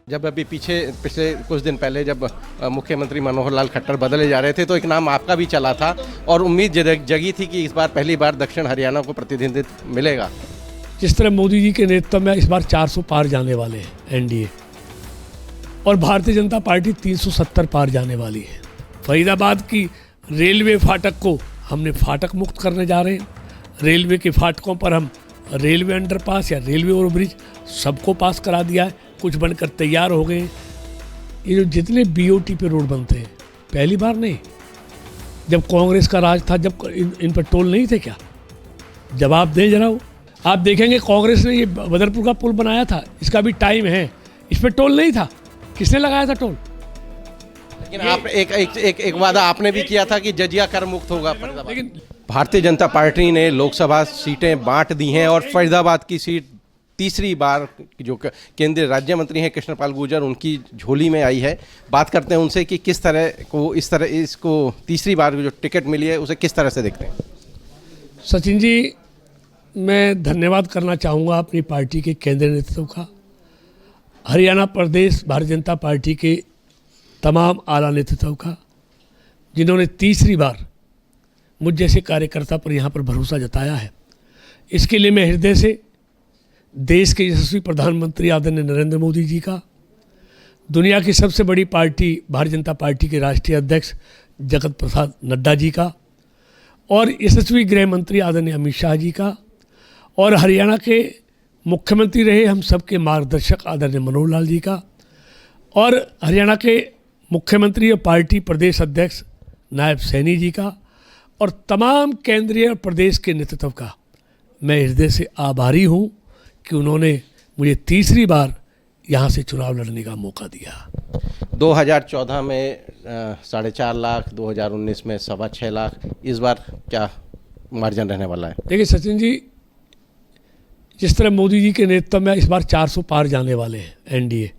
जब अभी पिछले कुछ दिन पहले जब मुख्यमंत्री मनोहर लाल खट्टर बदले जा रहे थे तो एक नाम आपका भी चला था और उम्मीद जगी थी कि इस बार पहली बार दक्षिण हरियाणा को प्रतिनिधित्व मिलेगा। जिस तरह मोदी जी के नेतृत्व में इस बार 400 पार जाने वाले हैं एनडीए, और भारतीय जनता पार्टी 370 पार जाने वाली है। फरीदाबाद की रेलवे फाटक को हमने फाटक मुक्त करने जा रहे हैं। रेलवे के फाटकों पर हम रेलवे अंडरपास या रेलवे ओवरब्रिज सबको पास करा दिया है, कुछ बनकर तैयार हो गए। ये जो जितने बीओटी पे रोड बनते हैं, पहली बार नहीं, जब कांग्रेस का राज था, जब इन पर टोल नहीं थे क्या? जवाब दें जरा। वो आप देखेंगे कांग्रेस ने ये बदरपुर का पुल बनाया था, इसका भी टाइम है, इस पर टोल नहीं था। किसने लगाया था टोल? लेकिन आप एक वादा आपने भी किया था कि जजिया कर मुक्त होगा फरीदाबाद। लेकिन भारतीय जनता पार्टी ने लोकसभा सीटें बांट दी हैं और फरीदाबाद की सीट तीसरी बार जो केंद्रीय राज्य मंत्री हैं कृष्णपाल गुर्जर, उनकी झोली में आई है। बात करते हैं उनसे कि किस तरह को इसको तीसरी बार जो टिकट मिली है उसे किस तरह से देखते हैं। सचिन जी, मैं धन्यवाद करना चाहूँगा अपनी पार्टी के केंद्रीय नेतृत्व का, हरियाणा प्रदेश भारतीय जनता पार्टी के तमाम आला नेतृत्व का, जिन्होंने तीसरी बार मुझ जैसे कार्यकर्ता पर यहाँ पर भरोसा जताया है। इसके लिए मैं हृदय से देश के यशस्वी प्रधानमंत्री आदरणीय नरेंद्र मोदी जी का, दुनिया की सबसे बड़ी पार्टी भारतीय जनता पार्टी के राष्ट्रीय अध्यक्ष जगत प्रसाद नड्डा जी का, और यशस्वी गृह मंत्री आदरणीय अमित शाह जी का, और हरियाणा के मुख्यमंत्री रहे हम सबके मार्गदर्शक आदरणीय मनोहर लाल जी का, और हरियाणा के मुख्यमंत्री और पार्टी प्रदेश अध्यक्ष नायब सैनी जी का, और तमाम केंद्रीय और प्रदेश के नेतृत्व का मैं हृदय से आभारी हूँ कि उन्होंने मुझे तीसरी बार यहाँ से चुनाव लड़ने का मौका दिया। 2014 में 4.5 लाख, 2019 में 6.25 लाख, इस बार क्या मार्जिन रहने वाला है? देखिए सचिन जी, जिस तरह मोदी जी के नेतृत्व में इस बार 400 पार जाने वाले हैं एनडीए,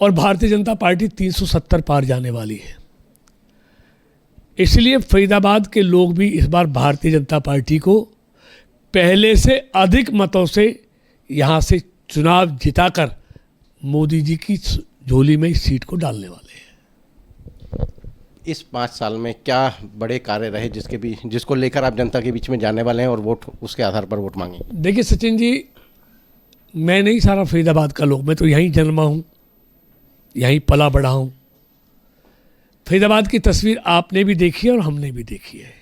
और भारतीय जनता पार्टी 370 पार जाने वाली है। इसलिए फरीदाबाद के लोग भी इस बार भारतीय जनता पार्टी को पहले से अधिक मतों से यहाँ से चुनाव जिताकर मोदी जी की झोली में इस सीट को डालने वाले हैं। इस 5 साल में क्या बड़े कार्य रहे जिसको लेकर आप जनता के बीच में जाने वाले हैं और वोट उसके आधार पर वोट मांगे? देखिए सचिन जी, मैं नहीं सारा फरीदाबाद का लोग, मैं तो यहीं जन्मा हूँ, यहीं पला बढ़ा हूँ। फरीदाबाद की तस्वीर आपने भी देखी है और हमने भी देखी है,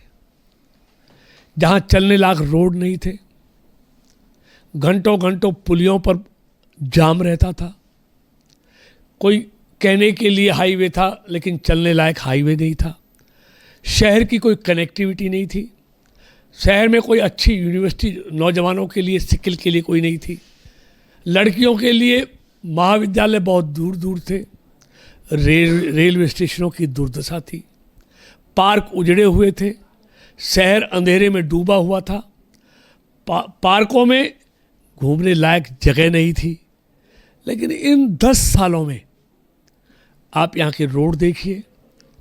जहाँ चलने लायक रोड नहीं थे, घंटों घंटों पुलियों पर जाम रहता था, कोई कहने के लिए हाईवे था लेकिन चलने लायक हाईवे नहीं था, शहर की कोई कनेक्टिविटी नहीं थी, शहर में कोई अच्छी यूनिवर्सिटी नौजवानों के लिए स्किल के लिए कोई नहीं थी, लड़कियों के लिए महाविद्यालय बहुत दूर दूर थे, रेलवे स्टेशनों की दुर्दशा थी, पार्क उजड़े हुए थे, शहर अंधेरे में डूबा हुआ था, पार्कों में घूमने लायक जगह नहीं थी। लेकिन इन 10 सालों में आप यहाँ के रोड देखिए,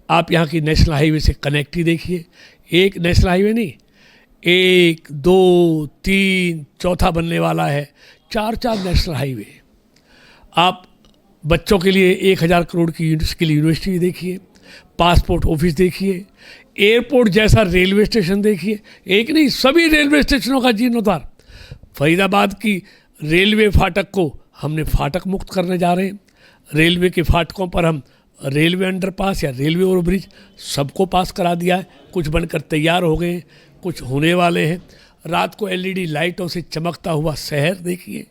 आप यहाँ की नेशनल हाईवे से कनेक्टिविटी देखिए। एक नेशनल हाईवे नहीं, 1, 2, 3, चौथा बनने वाला है, 4 नेशनल हाईवे। आप बच्चों के लिए 1000 करोड़ की स्किल यूनिवर्सिटी देखिए, पासपोर्ट ऑफिस देखिए, एयरपोर्ट जैसा रेलवे स्टेशन देखिए, एक नहीं सभी रेलवे स्टेशनों का जीर्णोद्धार। फरीदाबाद की रेलवे फाटक को हमने फाटक मुक्त करने जा रहे हैं। रेलवे के फाटकों पर हम रेलवे अंडरपास या रेलवे ओवरब्रिज सबको पास करा दिया है, कुछ बनकर तैयार हो गए, कुछ होने वाले हैं। रात को एलईडी लाइटों से चमकता हुआ शहर देखिए।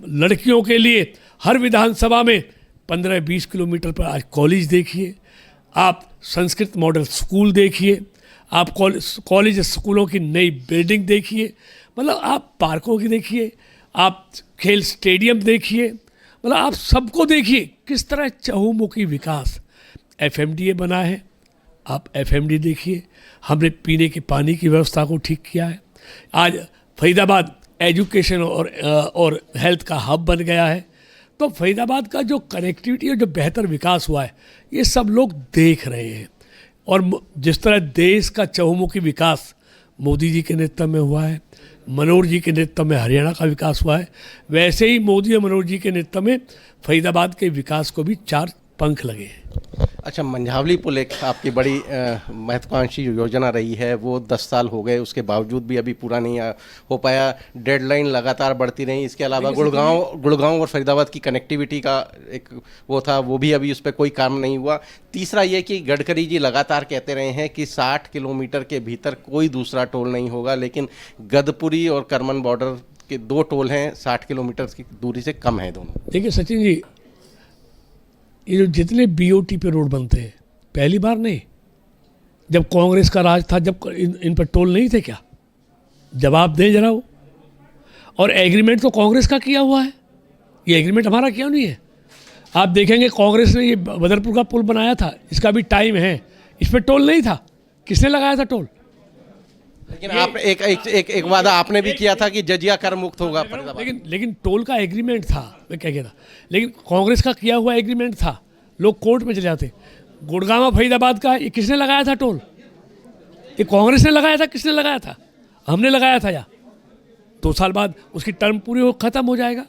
लड़कियों के लिए हर विधानसभा में 15-20 किलोमीटर पर आज कॉलेज देखिए। आप संस्कृत मॉडल स्कूल देखिए, आप कॉलेज स्कूलों की नई बिल्डिंग देखिए, मतलब आप पार्कों की देखिए, आप खेल स्टेडियम देखिए, मतलब आप सबको देखिए किस तरह चहुमुखी विकास। एफएमडीए बना है, आप एफएमडी देखिए। हमने पीने के पानी की व्यवस्था को ठीक किया है। आज फरीदाबाद एजुकेशन और हेल्थ का हब बन गया है। तो फरीदाबाद का जो कनेक्टिविटी और जो बेहतर विकास हुआ है, ये सब लोग देख रहे हैं। और जिस तरह देश का चहुमुखी विकास मोदी जी के नेतृत्व में हुआ है, मनोहर जी के नेतृत्व में हरियाणा का विकास हुआ है, वैसे ही मोदी और मनोहर जी के नेतृत्व में फरीदाबाद के विकास को भी 4 पंख लगे हैं। अच्छा, मंझावली पुल एक आपकी बड़ी महत्वाकांक्षी योजना रही है, वो 10 साल हो गए, उसके बावजूद भी अभी पूरा नहीं हो पाया। डेडलाइन लगातार बढ़ती रही। इसके अलावा गुड़गांव और फरीदाबाद की कनेक्टिविटी का एक वो था, वो भी अभी उस पर कोई काम नहीं हुआ। तीसरा ये कि गडकरी जी लगातार कहते रहे हैं कि 60 किलोमीटर के भीतर कोई दूसरा टोल नहीं होगा, लेकिन गदपुरी और करमन बॉर्डर के 2 टोल हैं, 60 किलोमीटर की दूरी से कम है दोनों। देखिए सचिन जी, ये जो जितने बीओटी पे रोड बनते हैं, पहली बार नहीं, जब कांग्रेस का राज था, जब इन पर टोल नहीं थे क्या? जवाब दें जरा वो। और एग्रीमेंट तो कांग्रेस का किया हुआ है, ये एग्रीमेंट हमारा क्यों नहीं है? आप देखेंगे कांग्रेस ने ये बदरपुर का पुल बनाया था, इसका भी टाइम है, इस पर टोल नहीं था। किसने लगाया था टोल? लेकिन आप एक वादा आपने भी किया था कि जजिया कर मुक्त होगा। लेकिन टोल का एग्रीमेंट था, मैं क्या कहता, लेकिन कांग्रेस का किया हुआ एग्रीमेंट था, लोग कोर्ट में चले जाते। गुड़गांव फरीदाबाद का ये किसने लगाया था टोल? ये कांग्रेस ने लगाया था, किसने लगाया था? हमने लगाया था। या 2 साल बाद उसकी टर्म पूरी हो खत्म हो जाएगा।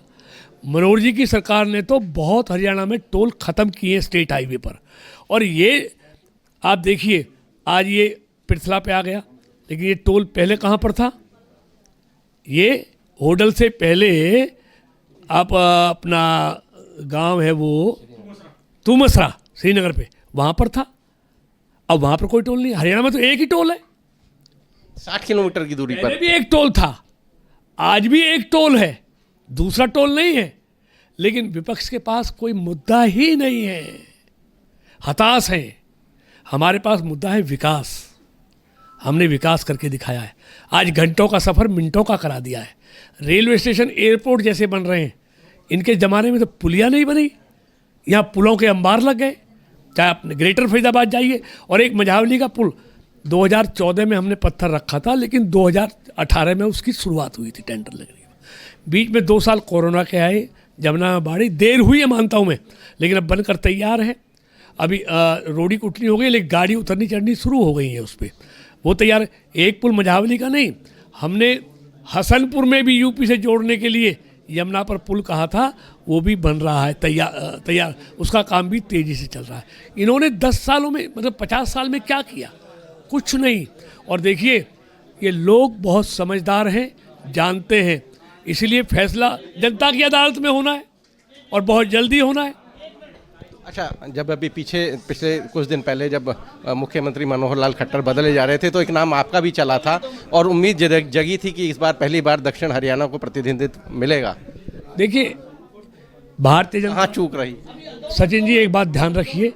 मनोहर जी की सरकार ने तो बहुत हरियाणा में टोल ख़त्म किए स्टेट हाईवे पर। और ये आप देखिए, आज ये पिरथला पे आ गया, लेकिन ये टोल पहले कहाँ पर था? ये होडल से पहले आप अपना गांव है वो तुमसरा श्रीनगर पे, वहाँ पर था। अब वहाँ पर कोई टोल नहीं। हरियाणा में तो एक ही टोल है, 60 किलोमीटर की दूरी पर। पहले भी एक टोल था, आज भी एक टोल है, दूसरा टोल नहीं है। लेकिन विपक्ष के पास कोई मुद्दा ही नहीं है, हताश है। हमारे पास मुद्दा है विकास। हमने विकास करके दिखाया है। आज घंटों का सफ़र मिनटों का करा दिया है। रेलवे स्टेशन, एयरपोर्ट जैसे बन रहे हैं। इनके ज़माने में तो पुलिया नहीं बनी, यहाँ पुलों के अंबार लग गए। चाहे आप ग्रेटर फरीदाबाद जाइए, और एक मंझावली का पुल 2014 में हमने पत्थर रखा था, लेकिन 2018 में उसकी शुरुआत हुई थी टेंडर लगने की। बीच में 2 साल कोरोना के आए, जमुना बाड़ी देर हुई है मानता हूँ मैं, लेकिन अब बनकर तैयार है। अभी रोडी कुटनी हो गई, लेकिन गाड़ी उतरनी चढ़नी शुरू हो गई है उस पर, वो तैयार है। एक पुल मंझावली का नहीं, हमने हसनपुर में भी यूपी से जोड़ने के लिए यमुना पर पुल कहा था, वो भी बन रहा है, तैयार उसका काम भी तेज़ी से चल रहा है। इन्होंने 10 सालों में, मतलब 50 साल में क्या किया? कुछ नहीं। और देखिए, ये लोग बहुत समझदार हैं, जानते हैं, इसलिए फैसला जनता की अदालत में होना है और बहुत जल्दी होना है। अच्छा, जब अभी पिछले कुछ दिन पहले जब मुख्यमंत्री मनोहर लाल खट्टर बदले जा रहे थे, तो एक नाम आपका भी चला था और उम्मीद जगी थी कि इस बार पहली बार दक्षिण हरियाणा को प्रतिनिधित्व मिलेगा। देखिए, भारतीय जनता चूक रही। सचिन जी, एक बात ध्यान रखिए,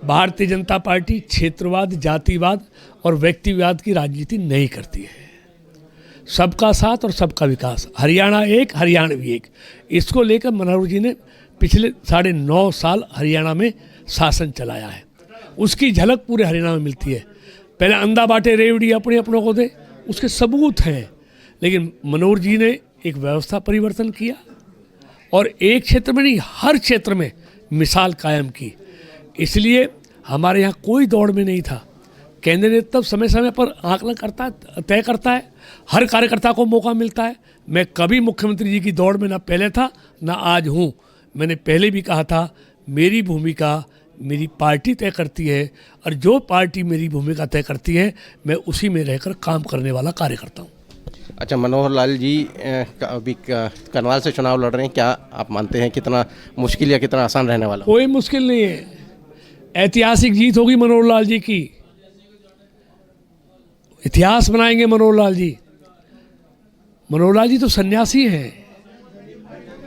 भारतीय जनता पार्टी क्षेत्रवाद, जातिवाद और व्यक्तिवाद की राजनीति नहीं करती है। सबका साथ और सबका विकास, हरियाणा एक, हरियाणवी एक, इसको लेकर मनोहर जी ने पिछले 9.5 साल हरियाणा में शासन चलाया है। उसकी झलक पूरे हरियाणा में मिलती है। पहले अंधा बाटे रेवड़ी अपने अपनों को दे, उसके सबूत हैं। लेकिन मनोहर जी ने एक व्यवस्था परिवर्तन किया और एक क्षेत्र में नहीं, हर क्षेत्र में मिसाल कायम की। इसलिए हमारे यहाँ कोई दौड़ में नहीं था। केंद्र नेतृत्व समय समय पर आकलन करता है, तय करता है, हर कार्यकर्ता को मौका मिलता है। मैं कभी मुख्यमंत्री जी की दौड़ में ना पहले था ना आज हूँ। मैंने पहले भी कहा था, मेरी भूमिका मेरी पार्टी तय करती है, और जो पार्टी मेरी भूमिका तय करती है, मैं उसी में रहकर काम करने वाला कार्यकर्ता हूँ। अच्छा, मनोहर लाल जी अभी करनाल से चुनाव लड़ रहे हैं, क्या आप मानते हैं कितना मुश्किल या कितना आसान रहने वाला? कोई मुश्किल नहीं है, ऐतिहासिक जीत होगी मनोहर लाल जी की। इतिहास बनाएंगे मनोहर लाल जी। मनोहर लाल जी तो सन्यासी हैं।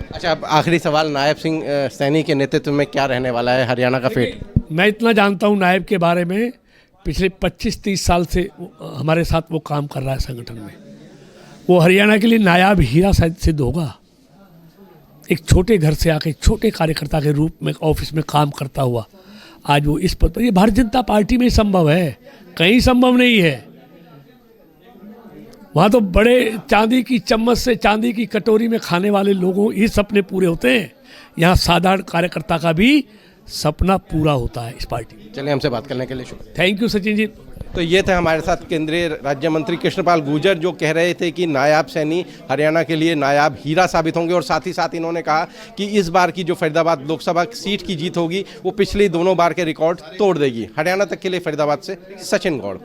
अच्छा, अब आखिरी सवाल, नायब सिंह सैनी के नेतृत्व में क्या रहने वाला है हरियाणा का फेट? मैं इतना जानता हूँ नायब के बारे में, पिछले 25-30 साल से हमारे साथ वो काम कर रहा है संगठन में। वो हरियाणा के लिए नायाब हीरा सिद्ध होगा। एक छोटे घर से आके छोटे कार्यकर्ता के रूप में ऑफिस में काम करता हुआ आज वो इस पद पर। ये भारतीय जनता पार्टी में संभव है, कहीं संभव नहीं है। वहाँ तो बड़े चांदी की चम्मच से चांदी की कटोरी में खाने वाले लोगों ही सपने पूरे होते हैं। यहाँ साधारण कार्यकर्ता का भी सपना पूरा होता है इस पार्टी में। चलिए, हमसे बात करने के लिए शुक्रिया। Thank you Sachin ji. तो ये थे हमारे साथ केंद्रीय राज्य मंत्री कृष्णपाल गुर्जर, जो कह रहे थे कि नायाब सैनी हरियाणा के लिए नायाब हीरा साबित होंगे। और साथ ही साथ इन्होंने कहा कि इस बार की जो फरीदाबाद लोकसभा सीट की जीत होगी वो पिछली दोनों बार के रिकॉर्ड तोड़ देगी। हरियाणा तक के लिए फरीदाबाद से सचिन गौड़।